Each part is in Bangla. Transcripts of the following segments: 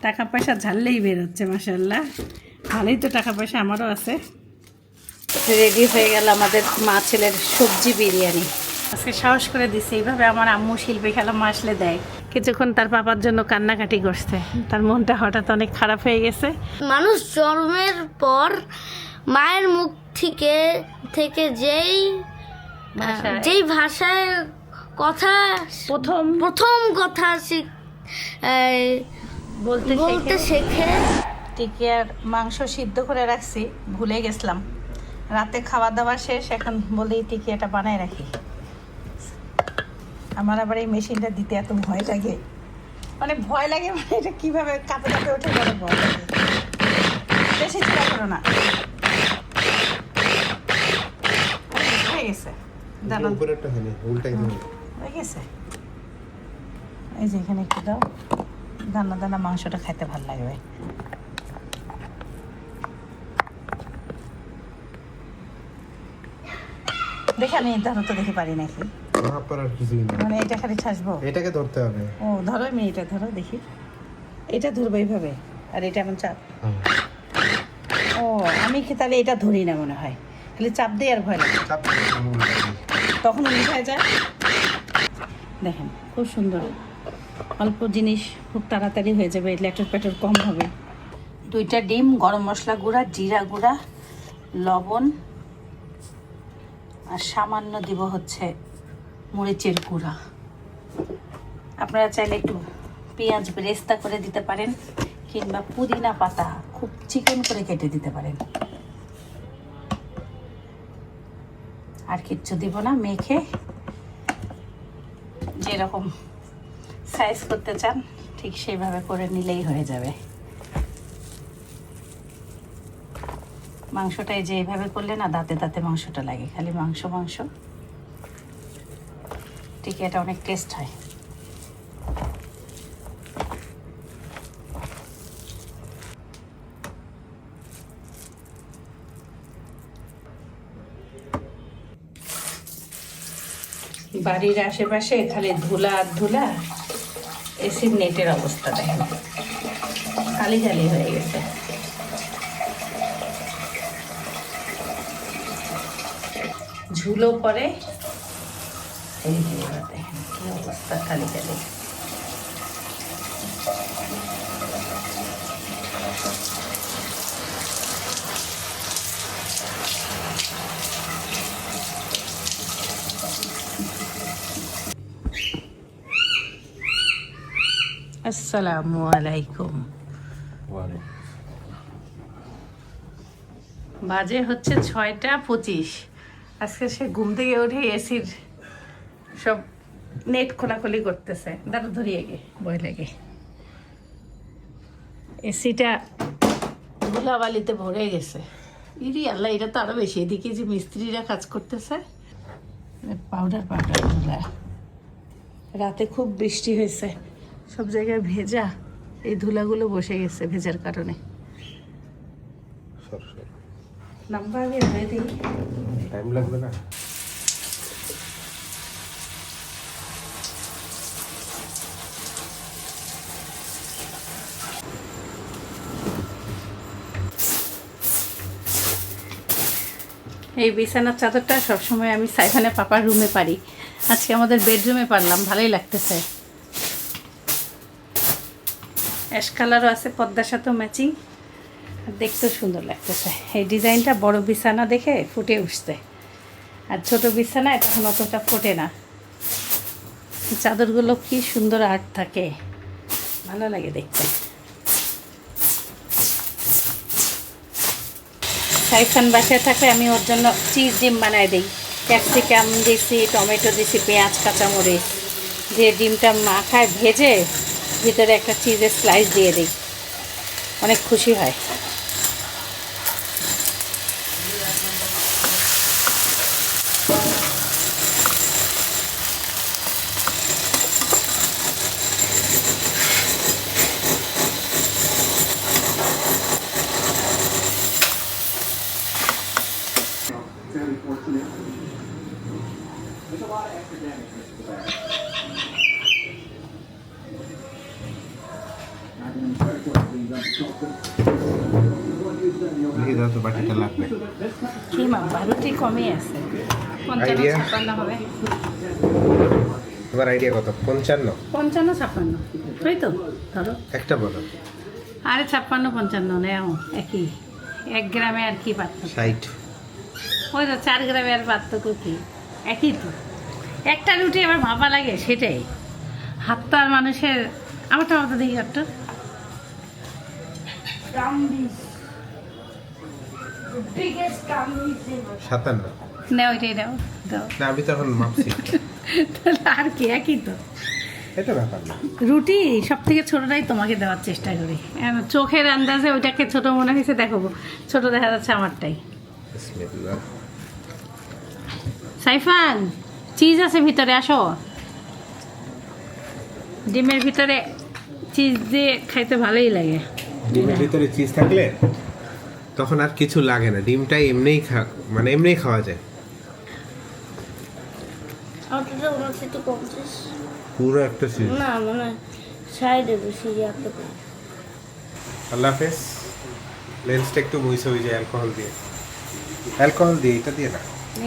টাকা পয়সা ঝাললেই বের হচ্ছে মাশাআল্লাহ। ভালোই তো টাকা পয়সা আমারও আছে। রেডি হয়ে গেল আমাদের মা ছেলের সবজি বিরিয়ানি। আজকে সাহস করে দিছে, এইভাবে আমার আম্মু শিল্পী খালাম্মা আসলে দেয়। কিছুক্ষণ তার পাপার জন্য কান্নাকাটি করছে, তার মনটা হঠাৎ অনেক খারাপ হয়ে গেছে। মানুষ জন্মের পর মায়ের মুখ থেকে যেই ভাষায় কথা প্রথম কথা বলতে শেখে। টিকিয়ার মাংস সিদ্ধ করে রাখছি, ভুলে গেছিলাম। রাতে খাওয়া দাওয়া শেষ, এখন বলি টিকিয়াটা বানায় রাখি। আমার আবার এই মেশিনটা দিতে এত ভয় লাগে, মানে এটা কিভাবে কাঁপে কাঁপে ওঠে বড় ভয় লাগে। বেশি চিন্তা করো না, হয়ে গেছে। হয়ে গেছে, এই যে এখানে একটু দাও, দানা দানা মাংসটা খাইতে ভালো লাগবে। দেখে আমি ধরো তো দেখে পারি নাকি, মানে এটা খালি ছাসবো, এটাকে ধরতে হবে। ও ধরো, আমি এটা ধরো দেখি, এটা ধরবো এইভাবে, আর এটা এমন চাপ। ও আমি কি তাহলে এটা ধরি না মনে হয়, খালি চাপ দিই আর ভয় লাগে, তখন উঠে যায়। দেখেন খুব সুন্দর, অল্প জিনিস খুব তাড়াতাড়ি হয়ে যাবে, লেটর পেটর কম হবে। 2টা ডিম, গরম মশলা গুঁড়া, জিরা গুঁড়া, লবণ, আর সামান্য দিব হচ্ছে মরিচের গুঁড়া। আপনারা চাইলে একটু পেঁয়াজ বেরেস্তা করে দিতে পারেন, কিংবা পুদিনা পাতা খুব চিকন করে কেটে দিতে পারেন। আর কিচ্ছু দিব না, মেখে যেরকম সাইজ করতে চান ঠিক সেইভাবে করে নিলেই হয়ে যাবে। মাংসটাই যে এইভাবে করলে না দাঁতে দাঁতে মাংসটা লাগে, খালি মাংস ঠিক, এটা অনেক টেস্ট হয়। বাড়ির আশেপাশে খালি ধুলা আর ধুলা, এসির নেটের অবস্থা দেখেন, খালি খালি হয়ে গেছে। ঝুলো পরে, এই যে দেখেন কি অবস্থা, খালি খালি। আসসালামু আলাইকুম। বাজে হচ্ছে 6টা 25। আজকে সে ঘুম থেকে উঠে এসির সব নেট খোলাখুলি করতেছে, দাঁড়া ধরিয়ে গে ভয় লাগে। এসিটা ধুলাবালিতে ভরে গেছে, ইরি আল্লাহ, এটা তো আরো বেশি। এদিকে যে মিস্ত্রিরা কাজ করতেছে, পাউডার ধুলা। রাতে খুব বৃষ্টি হয়েছে, সব জায়গায় ভেজা, এই ধুলাগুলো বসে গেছে ভেজার কারণে। নাম্বার আগে ধরে দিই, টাইম লাগবে না। এই বিছানার চাদরটা সবসময় আমি সাইফানের পাপার রুমে পারি, আজকে আমাদের বেডরুমে পারলাম, ভালোই লাগতেছে। অ্যাশ কালারও আছে, পর্দার সাথেও ম্যাচিং, আর দেখতেও সুন্দর লাগতেছে। এই ডিজাইনটা বড় বিছানা দেখে ফুটে উঠছে, আর ছোট বিছানায় তখন অতটা ফোটে না। চাদরগুলো কি সুন্দর আর্ট থাকে, ভালো লাগে দেখতে। সাইফান বাসায় থাকলে আমি ওর জন্য চিজ ডিম বানাই দিই, ক্যাপসিকাম দিছি, টমেটো দিছি, পেঁয়াজ, কাঁচামরিচ দিয়ে ডিমটা মাখায় ভেজে ভিতরে একটা চিজের স্লাইস দিয়ে দিই, অনেক খুশি হয়। There's a lot of academics to that. Not even দেখি দাও তো বাকিটা লাগবে। কি মা, বারোটি কমই আছে, 55 Idea? 56 হবে। তোমার আইডিয়া কত? 55? 55 56 ওই তো ধরো। একটা বলো। আরে 56 55 নেও, একই। 1 গ্রামে আর কি পার্থক্য? 60। ওই তো 4 গ্রামে আর পার্থক্য কি? একই তো। একটা রুটি আবার ভাপা লাগে, সেটাই। হাত তো আর মানুষের, আমারটা মতো দেখি একটু। 57। নেও, ওইটাই দাও দাও। না আমি তো এখন মাপছি। তাহলে আর কি, একই তো। এটা ব্যাপার না। রুটি সব থেকে ছোটটাই তোমাকে দেওয়ার চেষ্টা করি। চোখের আন্দাজে ওইটাকে ছোট মনে হয়েছে, দেখো ছোট দেখা যাচ্ছে আমারটাই। বিসমিল্লাহ। সাইফান, চিজ আছে ভিতরে, আসো। ডিমের ভিতরে চিজ দিয়ে খাইতে ভালোই লাগে। ডিমের ভিতরে চিজ থাকলে তখন আর কিছু লাগে না, ডিমটাই এমনিই মানে এমনিই খাওয়া যায়। ওটা ওনার একটু কমছিস পুরো একটা চিজ। না, মানে সাইডে বেশি ইয়াতে কম। আল্লাহ হাফেজ। লেন্সটা একটু মুইছে হয়ে যায় অ্যালকোহল দিয়ে। অ্যালকোহল দিয়ে, এটা দিয়ে না।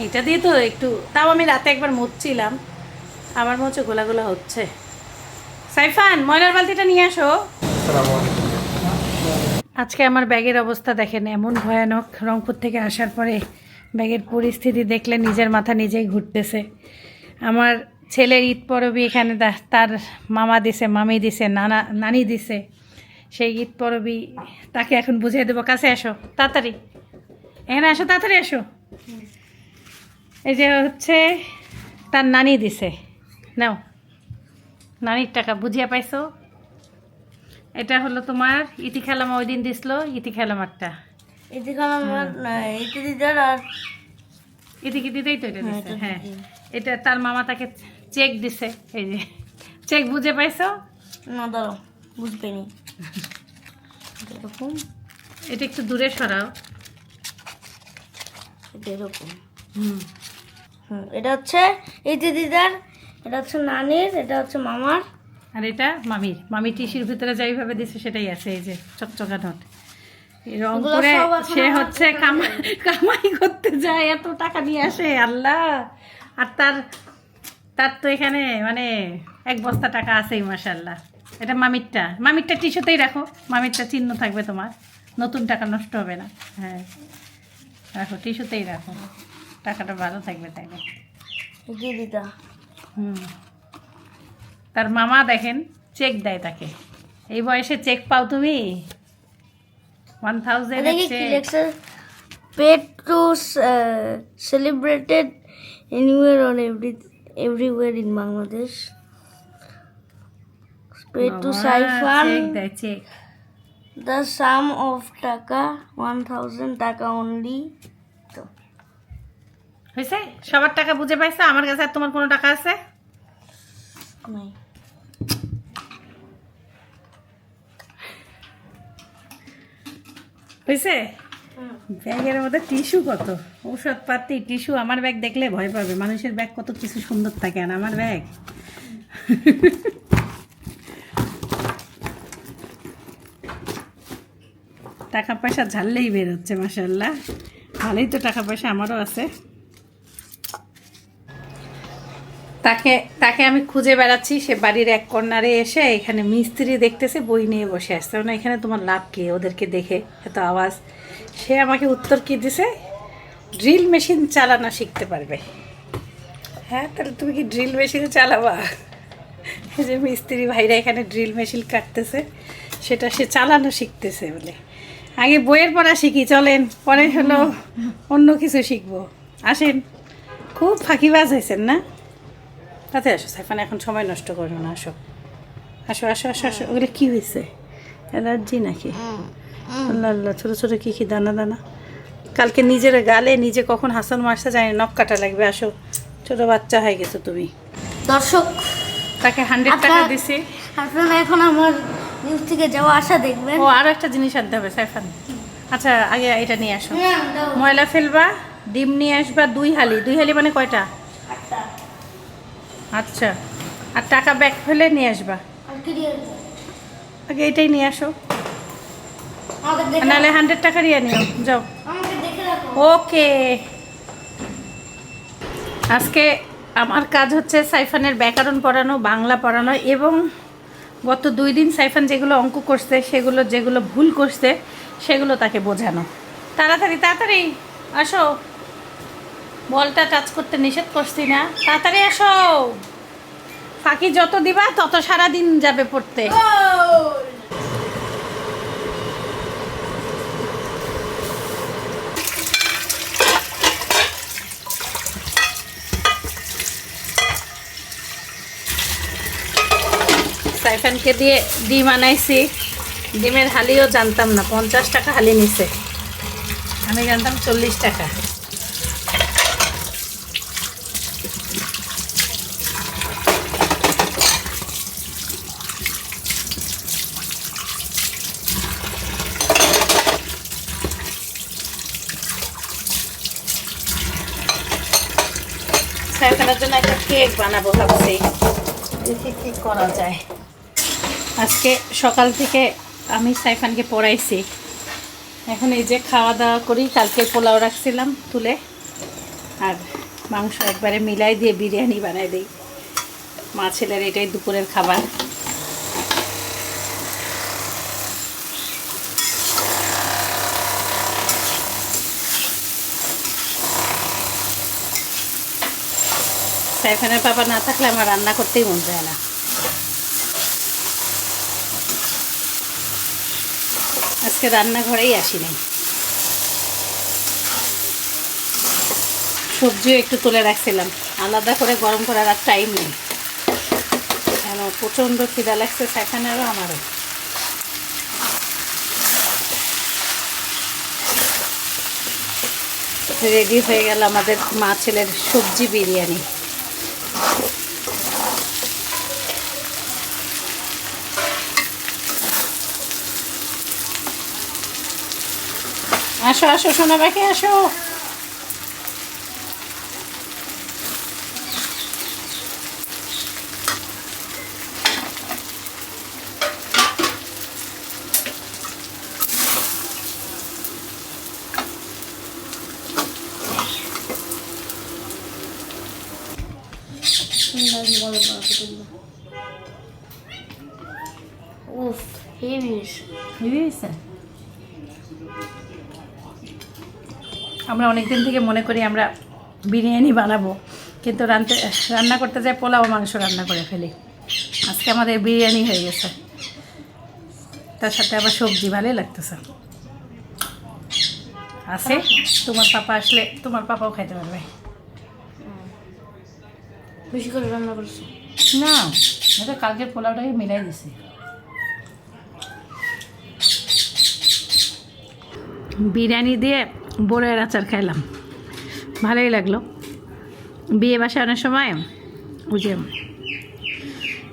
এটা দিয়ে তো একটু, তাও আমি রাতে একবার মুছছিলাম, আমার মনে হচ্ছে গোলা গোলা হচ্ছে। সাইফান, ময়লার বালতিটা নিয়ে আসো। আসসালামু আলাইকুম। আজকে আমার ব্যাগের অবস্থা দেখেন, এমন ভয়ানক। রংপুর থেকে আসার পরে ব্যাগের পরিস্থিতি দেখলে নিজের মাথা নিজেই ঘুরতেছে। আমার ছেলের ঈদ পরবই এখানে তার মামা দিছে, মামি দিছে, নানি দিছে। সেই ঈদ পরবই তাকে এখন বুঝিয়ে দেবো। কাছে আসো তাড়াতাড়ি, এখানে আসো, তাড়াতাড়ি আসো। এই যে হচ্ছে তার নানি দিছে, নাও নানির টাকা বুঝিয়ে পাইছো। এটা হলো তোমার ইতি খেলাম, ওই দিন দিছিল ইতি খেলাম একটা। এতে খালাম না, এতে দিদার আর এদিকে দিতেই তো এটা দিছে। হ্যাঁ, এটা তার মামা তাকে চেক দিছে। এই যে চেক বুঝে পাইছো। না, দাঁড়াও, বুঝবেনি এরকম, এটা একটু দূরে সরাও। এটা এরকম। হুম, এটা হচ্ছে এতে দিদার, এটা হচ্ছে নানির, এটা হচ্ছে মামার। আর এটা মামির। মামি টিসির ভিতরে যাইভাবে দিছে সেটাই আছে। এই যে চকচকা নোট। রংপুরে সব এখন সে আমার হচ্ছে কামাই করতে যায়, এত টাকা নিয়ে আসে আল্লাহ। আর তার তো এখানে মানে 1 বস্তা টাকা আছেই মাশাআল্লাহ। এটা মামিরটা টিস্যুতেই রাখো, মামিরটা চিহ্ন থাকবে তোমার, নতুন টাকা নষ্ট হবে না। হ্যাঁ রাখো, টিস্যুতেই রাখো, টাকাটা ভালো থাকবে তাইলে। এতে দিদা হুম, তার মামা দেখেন চেক দেয় তাকে। এই বয়সে চেক পাও তুমি? 1000 দেখি কি লেখছে, paid to celebrated anywhere on everywhere in Bangladesh. Paid to সাইফান চেক দেয়, check. The sum of taka 1000 টাকা অনলি। তো হয়েছে, সবার টাকা বুঝে পাইছো। আমার কাছে আর তোমার কোনো টাকা আছে? নাই। হয়েছে। ব্যাগের মধ্যে টিস্যু কত, ঔষধপাতি, টিস্যু। আমার ব্যাগ দেখলে ভয় পাবে, মানুষের ব্যাগ কত কিছু সুন্দর থাকে, আর আমার ব্যাগ টাকা পয়সা ঝাললেই বের হচ্ছে মাশাআল্লাহ। ভালোই তো টাকা পয়সা আমারও আছে। তাকে আমি খুঁজে বেড়াচ্ছি, সে বাড়ির এক কর্নারে এসে এখানে মিস্ত্রি দেখতেছে, বই নিয়ে বসে আসছে। না এখানে তোমার লাভ কি ওদেরকে দেখে এত আওয়াজ? সে আমাকে উত্তর কি দিছে, ড্রিল মেশিন চালানো শিখতে পারবে। হ্যাঁ, তাহলে তুমি কি ড্রিল মেশিন চালাবা? এই যে মিস্ত্রি ভাইরা এখানে ড্রিল মেশিন কাটতেছে, সেটা সে চালানো শিখতেছে বলে। আগে বইয়ের পড়া শিখি, চলেন, পরে হলো অন্য কিছু শিখবো। আসেন, খুব ফাঁকিবাজ হয়েছেন না? তাতে আসো সাইফান, এখন সময় নষ্ট করো না, আসো আসো আসো আসো আসো। ওগুলো কী হয়েছে, অ্যালার্জি নাকি? আল্লাহ আল্লাহ, ছোটো ছোটো কী কী দানা দানা। কালকে নিজের গালে নিজে কখন হাসান মারছে জানি, নখ কাটা লাগবে। আসো, ছোটো বাচ্চা হয়ে গেছো তুমি। দর্শক, তাকে 100 টাকা দিছি। আপনারা এখন আমার নিউজ থেকে যাওয়া আসা দেখবেন। ও আরও একটা জিনিস আনতে হবে সাইফান। আচ্ছা, আগে এটা নিয়ে আসো। ময়লা ফেলবা, ডিম নিয়ে আসবা 2 হালি। 2 হালি মানে কয়টা? আচ্ছা, আর টাকা ব্যাগ ফেলে নিয়ে আসবা। আগে এটাই নিয়ে আসো। আমাকে দেখে নাহলে 100 টাকা নিয়ে নিও, যাও। আমাকে দেখে রাখো। ওকে, আজকে আমার কাজ হচ্ছে সাইফানের ব্যাকরণ পড়ানো, বাংলা পড়ানো, এবং গত 2 দিন সাইফান যেগুলো অঙ্ক করছে সেগুলো, যেগুলো ভুল করছে সেগুলো তাকে বোঝানো। তাড়াতাড়ি তাড়াতাড়ি আসো, বলটা টাচ করতে নিষেধ করছি না, তাড়াতাড়ি আসো। ফাঁকি যত দিবা তত সারা দিন যাবে পড়তে। সাইফানকে দিয়ে ডিম আনাইছি, ডিমের হালিও জানতাম না, 50 টাকা হালি নিছে, আমি জানতাম 40 টাকা। সাইফানের জন্য একটা কেক বানাবো ভাবছি, দেখি কি করা যায়। আজকে সকাল থেকে আমি সাইফানকে পড়াইছি, এখন এই যে খাওয়া দাওয়া করি। কালকে পোলাও রাখছিলাম তুলে, আর মাংস একবারে মিলাই দিয়ে বিরিয়ানি বানাই দিই। মা ছেলের এটাই দুপুরের খাবার। সাইফানের পাপা না থাকলে আমার রান্না করতেই মন যায় না। আজকে রান্নাঘরেই আসি নাই। সবজিও একটু তুলে রাখছিলাম, আলাদা করে গরম করার আর টাইম নেই। কেন প্রচণ্ড খিদা লাগছে সাইফানেরও আমারও। রেডি হয়ে গেল আমাদের মা ছেলের সবজি বিরিয়ানি। আসো আসো সোনা পাখি আসো। উফ, হেভি। আমরা অনেক দিন থেকে মনে করি আমরা বিরিয়ানি বানাবো, কিন্তু রান্না করতে যাই পোলাও মাংস রান্না করে ফেলি। আজকে আমাদের বিরিয়ানি হয়ে গেছে, তার সাথে আবার সবজি, ভালোই লাগতেছে। আছে, তোমার পাপা আসলে তোমার পাপাও খাইতে পারবে। বেশি করে রান্না করছো? না, এটা কালকের পোলাওটাকে মিলাই দিছি। বিরিয়ানি দিয়ে বড়ের আচার খাইলাম, ভালোই লাগলো। বিয়ে বাসায় অনেক সময় ওই যে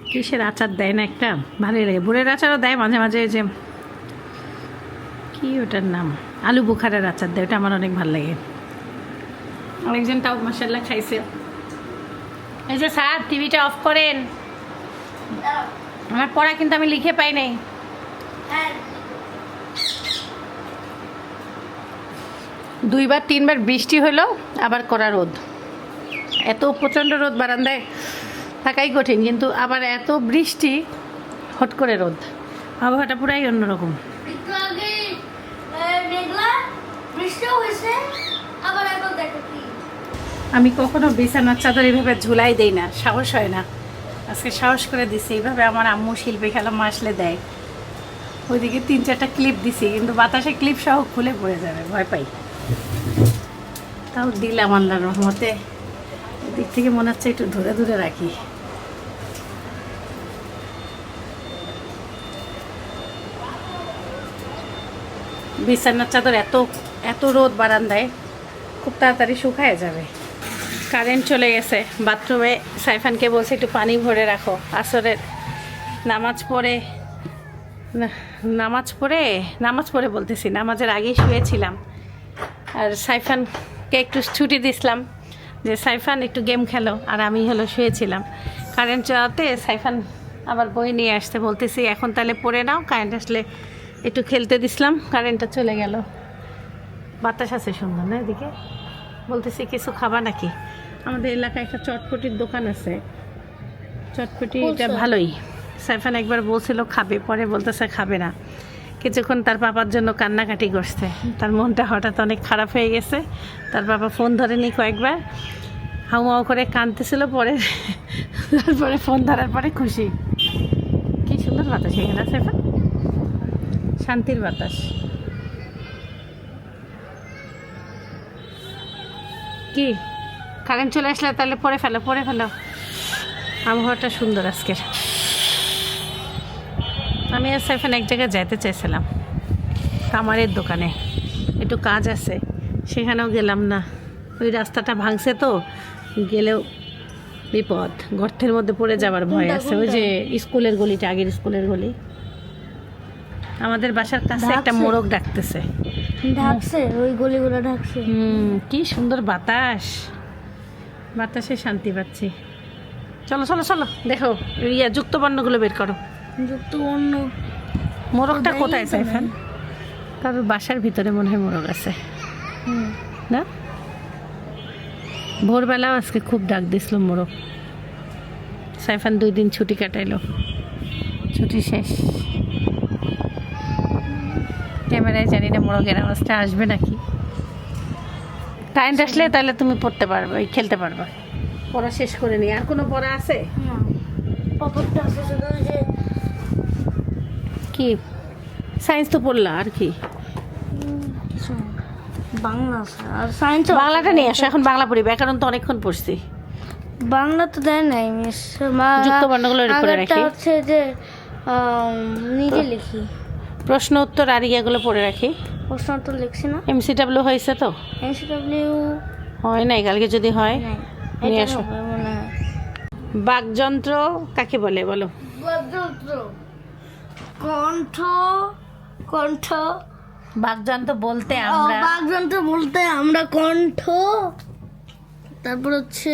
কিসের আচার দেয় না একটা, ভালোই লাগে। বড়ের আচারও দেয় মাঝে মাঝে, যে কি ওটার নাম, আলু বুখারের আচার দেয়, ওটা আমার অনেক ভালো লাগে। অনেকজন তাও মশাল্লা খাইছে। এই যে স্যার টিভিটা অফ করেন, আমার পড়া কিন্তু আমি লিখে পাই নাই। হ্যাঁ, 2বার 3বার বৃষ্টি হলো, আবার কড়া রোদ। এত প্রচণ্ড রোদ, বারান্দায় থাকাই কঠিন, কিন্তু আবার এত বৃষ্টি, হট করে রোদ। আবহাওয়াটা পুরাই অন্যরকম। একটু আগে মেঘলা বৃষ্টিও হয়েছে, আবার এখন দেখো কি। আমি কখনো বিছানার চাদর এইভাবে ঝুলাই দেই না, সাহস হয় না। আজকে সাহস করে দিছি, এইভাবে আমার আম্মু শিল্পী খেলাম আসলে দেয়। ওইদিকে 3-4টা ক্লিপ দিছি, কিন্তু বাতাসে ক্লিপ সহ খুলে পড়ে যাবে, ভয় পাই। তাও দিলাম আল্লাহর রহমতে। এদিক থেকে মনে হচ্ছে একটু ধরে ধরে রাখি। বিছানার চাদর এত এত রোদ বারান্দায়, খুব তাড়াতাড়ি শুকায় যাবে। কারেন্ট চলে গেছে। বাথরুমে সাইফানকে বলছে একটু পানি ভরে রাখো। আসরের নামাজ পড়ে বলতেছি, নামাজের আগেই শুয়েছিলাম। আর সাইফানকে একটু ছুটি দিছিলাম যে সাইফান একটু গেম খেলো, আর আমি শুয়েছিলাম। কারেন্ট যাওয়াতে সাইফান আবার বই নিয়ে আসতে বলতেছি, এখন তাহলে পড়ে নাও, কারেন্ট আসলে একটু খেলতে দিছিলাম, কারেন্টটা চলে গেল। বাতাস আছে সুন্দর না এদিকে। বলতেছি কিছু খাবা নাকি? আমাদের এলাকায় একটা চটপটির দোকান আছে, চটপটিটা ভালোই। সাইফান একবার বলছিল খাবে, পরে বলতেছে খাবে না। কিছুক্ষণ তার বাবার জন্য কান্নাকাটি করছে, তার মনটা হঠাৎ অনেক খারাপ হয়ে গেছে। তার বাবা ফোন ধরেনি কয়েকবার, হাউমাউ করে কাঁদতেছিল। পরে তারপরে ফোন ধরার পরে খুশি। কি সুন্দর বাতাস এখানে সাইফান, শান্তির বাতাস। কি কারেন্ট চলে আসলে তাহলে পরে ফেলো, পরে ফেলো। আবহাওয়াটা সুন্দর আজকের। আমি আর সাইফান এক জায়গায় যেতে চাইছিলাম, কামারের দোকানে, একটু কাজ আছে, সেখানেও গেলাম না। ওই রাস্তাটা ভাঙছে তো, গেলেও বিপদ, গর্তের মধ্যে পড়ে যাওয়ার ভয় আছে। ওই যে স্কুলের গলিটা, আগের স্কুলের গলি। আমাদের বাসার কাছে একটা মোরগ ডাকতেছে, ঢাকছে ওই গলিগুলো ঢাকছে। কি সুন্দর বাতাস, বাতাসে শান্তি পাচ্ছি। চলো চলো চলো, দেখো যুক্ত বর্ণগুলো বের করো। যুক্ত অন্য মোরগটা কোথায় সাইফান? কারোর বাসার ভিতরে মনে হয় মোরগ আছে না? ভোরবেলাও আজকে খুব ডাক দিছিল মোরগ। সাইফান 2 দিন ছুটি কাটাইলো, ছুটি শেষ। ক্যামেরায় জানি না মোরগের আওয়াজটা আসবে নাকি। কারেন্ট আসলে তাহলে তুমি পড়তে পারবে, খেলতে পারবে। পড়া শেষ করে নি। আর কোনো পড়া আছে? পাপড়টা আছে শুধু ওই যে কি সায়েন্স তো পড়লা, আর কি? কিছু বাংলা আছে আর সায়েন্স। বাংলাটা নিয়ে আসো, এখন বাংলা পড়ি। ব্যাকরণ তো অনেকক্ষণ পড়ছি। বাংলা তো দেয় নাই মিস। যুক্ত বর্ণগুলো করে রাখি, হচ্ছে যে নিজে লিখি। প্রশ্ন উত্তর আর ইয়েগুলো পড়ে রাখি। প্রশ্ন তো লিখছি না। MCW হয়েছে তো? MCW হয় নাই, কালকে যদি হয় নাই, নিয়ে এটা আসো। হবে মনে হয়। বাকযন্ত্র কাকে বলে বলো? বাকযন্ত্র কণ্ঠ, কণ্ঠ। বাকযন্ত্র বলতে আমরা, বাকযন্ত্র বলতে আমরা কণ্ঠ, তারপর হচ্ছে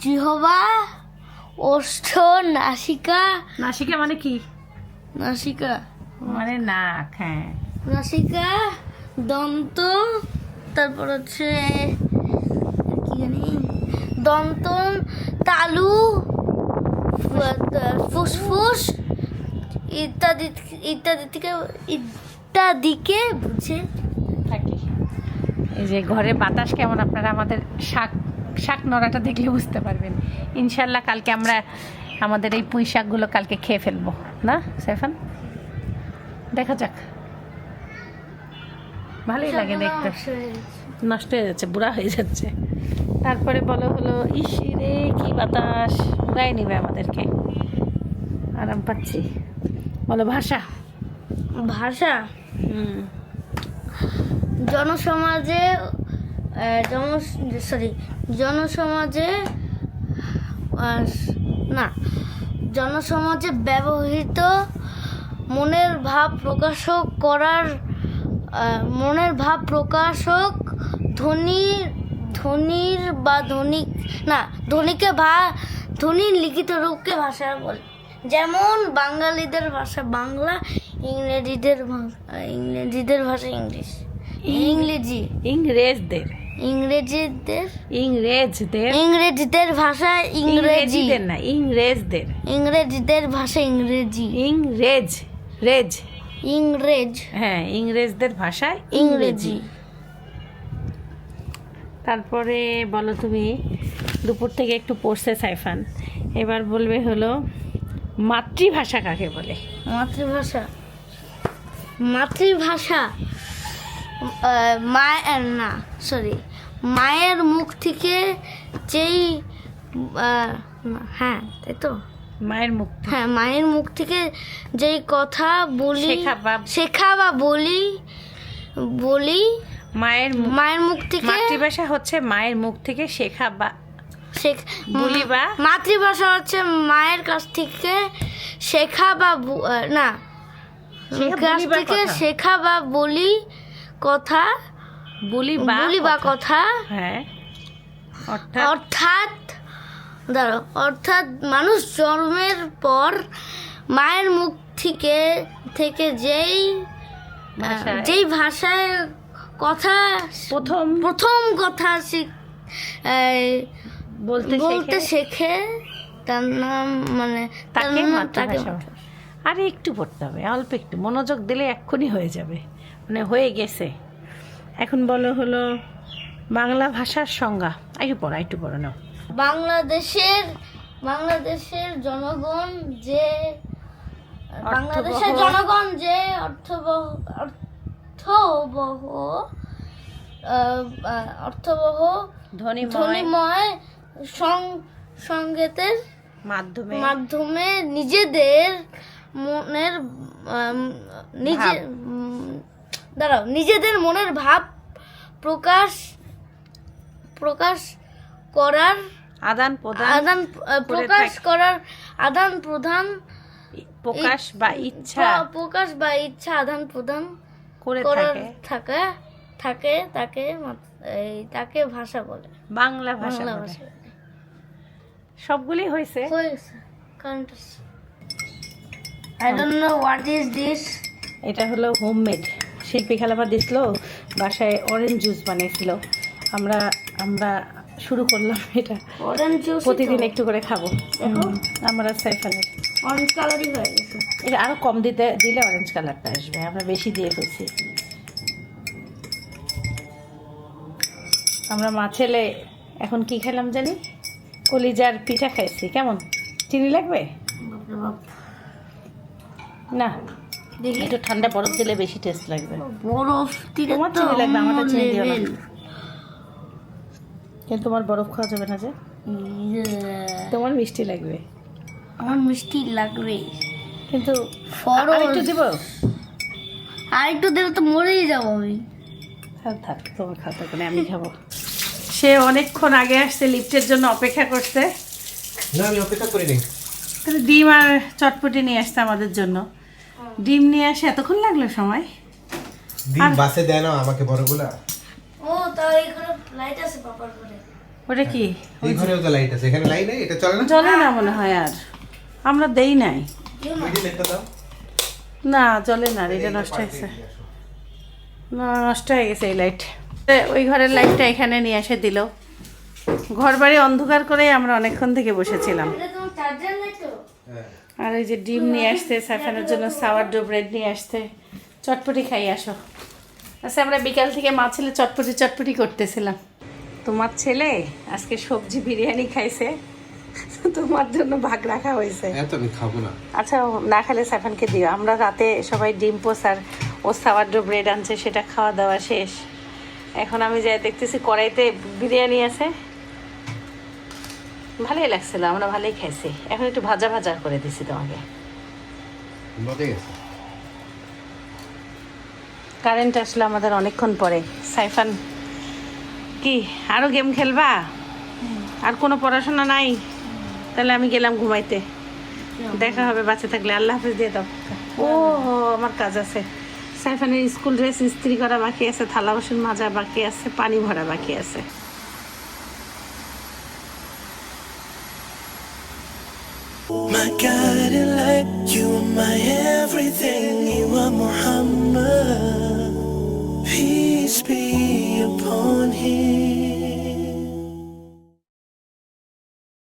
জিহ্বা, ওষ্ঠ, নাসিকা। নাসিকা মানে কি? নাসিকা মানে নাক। হ্যাঁ, নাসিকা, দন্ত, তারপর হচ্ছে কি জানি, দন্ত, তালু, ফুসফুস ইত্যাদি ইত্যাদিকে বুঝে থাকি। এই যে ঘরে বাতাস কেমন, আপনারা আমাদের শাক নড়াটা দেখলে বুঝতে পারবেন। ইনশাল্লাহ কালকে আমরা আমাদের এই পুঁই শাকগুলো কালকে খেয়ে ফেলবো না সাইফান? দেখা যাক, ভালোই লাগে দেখতে। নষ্ট হয়ে যাচ্ছে, বুড়া হয়ে যাচ্ছে। তারপরে বলো হলো, ইস রে কি বাতাস, উড়াই নিবে আমাদেরকে। আরাম পাচ্ছি। বলো ভাষা। ভাষা জনসমাজে জনসমাজে ব্যবহৃত মনের ভাব প্রকাশক ধ্বনির লিখিত রূপকে ভাষা বলে। যেমন বাঙালিদের ভাষা বাংলা, ইংরেজিদের ভাষা ইংলিশ, ইংরেজদের ভাষা ইংরেজি, ইংরেজদের ভাষা ইংরেজি, হ্যাঁ, ইংরেজদের ভাষা ইংরেজি। তারপরে বলো তুমি, দুপুর থেকে একটু পড়ছে সাইফান, এবার বলবে হলো মাতৃভাষা কাকে বলে? মাতৃভাষা মায়ের মুখ থেকে যেই তাই তো, মায়ের মুখ থেকে যেই কথা বলি, শেখা বা বলি মায়ের মুখ থেকে। মাতৃভাষা হচ্ছে মায়ের মুখ থেকে শেখা বা বলি, বা মাতৃভাষা হচ্ছে মায়ের কাছ থেকে শেখা বা শেখা বা বলি কথা, কথা। হ্যাঁ, অর্থাৎ মানুষ জন্মের পর মায়ের মুখ থেকে থেকে ভাষায়- যেই ভাষায় কথা প্রথম কথা বলতে শেখে তার নাম মানে তাকে মাতৃভাষা বলে। আরে একটু পড়তে হবে, অল্প একটু মনোযোগ দিলে এক্ষুনি হয়ে যাবে, মানে হয়ে গেছে। এখন বলো হলো বাংলা ভাষার সংজ্ঞা। একটু পড়ো নাও। বাংলাদেশের জনগণ যে বাংলাদেশের জনগণ যে অর্থবহ ধ্বনিময় সংগীতের মাধ্যমে নিজেদের মনের ভাব প্রকাশ করার আদান প্রদান প্রকাশ বা ইচ্ছা আদান প্রদান করে থাকে তাকে ভাষা বলে, বাংলা ভাষা বলে। সবগুলি হয়েছে। I don't know what is this. এটা হলো হোমমেড। শিল্পী খালাবার দিছিল, বাসায় অরেঞ্জ জুস বানিয়েছিল। আমরা শুরু করলাম এটা। অরেঞ্জ জুস প্রতিদিন একটু করে খাবো। আমরা সাইফানের অরেঞ্জ কালারই হয়ে গেছে। এটা আরো কম দিলে অরেঞ্জ কালারটা আসবে, আমরা বেশি দিয়ে ফেলছি। আমরা মা ছেলে এখন কি খেলাম জানি, কলিজার পিঠা খাইছি। কেমন, চিনি লাগবে না? দেখি একটু ঠান্ডা বরফ দিলে বেশি টেস্ট লাগবে। বরফ তোমার চিনি লাগবে, আমারটা চিনি দিও না। কিন্তু তোমার বরফ খাওয়া যাবে না যে, তোমার মিষ্টি লাগবে। আমার মিষ্টি লাগবে কিন্তু আরেকটু দিব, আরেকটু দিলে তো মরেই যাবো আমি। থাক তোমার খাওয়া থাকবে, আমি খাবো। সে অনেকক্ষণ আগে আসছে, লিফটের জন্য অপেক্ষা করছে। না আমি অপেক্ষা করিনি। ডিম আর চটপটি নিয়ে আসতে আমাদের জন্য। ডিম নিয়ে আসে এতক্ষণ লাগলো সময়। ডিম বাসে দেয় না আমাকে বড়গুলা। ও তাও এই ঘরে লাইট আছে বাবার ঘরে। ওটা কি? এই ঘরেও তো লাইট আছে, এখানে লাইট নেই, এটা চলে না? চলে না মনে হয়, আর আমরা দেই নাই। ওই যে লাইটটা দাও। না চলে না, এটা নষ্ট হয়েছে। না নষ্ট হয়ে গেছে এই লাইট। ওই ঘরের লাইটটা এখানে নিয়ে এসে দিল। ঘর বাড়ি অন্ধকার করেই আমরা অনেকক্ষণ থেকে বসেছিলাম। আর এই যে ডিম নিয়ে আসতে, সাইফানের জন্য সাওয়ারডো ব্রেড নিয়ে আসতে, চটপটি খাই আসো। আচ্ছা আমরা বিকাল থেকে মা ছেলে চটপটি করতেছিলাম। তোমার ছেলে আজকে সবজি বিরিয়ানি খাইছে, তোমার জন্য ভাগ রাখা হয়েছে। এত আমি খাবো না। আচ্ছা না খেলে সাইফানকে দিও। আমরা রাতে সবাই ডিম পোস আর ও সাওয়ারডো ব্রেড আনছে, সেটা খাওয়া দাওয়া শেষ। এখন আমি যাই দেখতেছি কড়াইতে বিরিয়ানি আছে, ভালোই লাগছিল, আমরা ভালোই খাইছি। এখন একটু ভাজা করে দিছি তোমাকে। কারেন্ট আসলো আমাদের অনেকক্ষণ পরে। সাইফান কি আরো গেম খেলবা? আর কোনো পড়াশোনা নাই? তাহলে আমি গেলাম ঘুমাইতে। দেখা হবে বাচ্চা থাকলে। আল্লাহ হাফেজ দিয়ে দাও। ও আমার কাজ আছে। সাইফানের স্কুল ড্রেস ইস্ত্রি করা বাকি আছে, থালা বাসন মাজা বাকি আছে, পানি ভরা বাকি আছে। My guiding light, you are my everything, you are Muhammad. Peace be upon him.